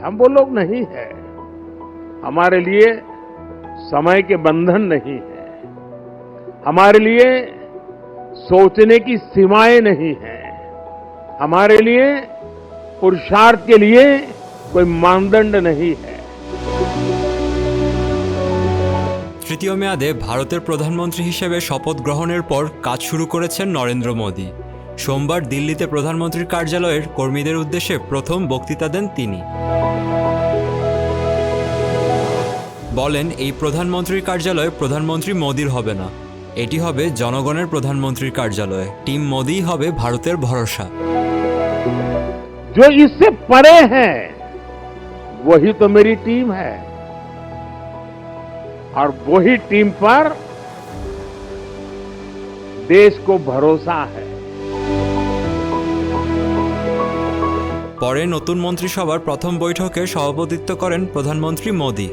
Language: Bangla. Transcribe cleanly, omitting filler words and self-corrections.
हम वो लोग नहीं है। हमारे लिए समय के बंधन नहीं है, हमारे लिए सोचने की सीमाएं नहीं है, हमारे लिए पुरुषार्थ के लिए कोई मानदंड नहीं है। তৃতীয় মেয়াদে ভারতের প্রধানমন্ত্রী হিসেবে শপথ গ্রহণের পর কাজ শুরু করেছেন নরেন্দ্র মোদী। সোমবার দিল্লিতে প্রধানমন্ত্রীর কার্যালয়ের কর্মীদের উদ্দেশ্যে প্রথম বক্তৃতা দেন তিনি। বলেন, এই প্রধানমন্ত্রীর কার্যালয় প্রধানমন্ত্রী মোদীর হবে না, এটি হবে জনগণের প্রধানমন্ত্রীর কার্যালয়। টিম মোদীই হবে ভারতের ভরসা। जो इससे परे है वही तो मेरी टीम है, और वही टीम पर देश को भरोसा है। পরে নতুন মন্ত্রিসভার প্রথম বৈঠকে সভাপতিত্ব করেন প্রধানমন্ত্রী মোদী।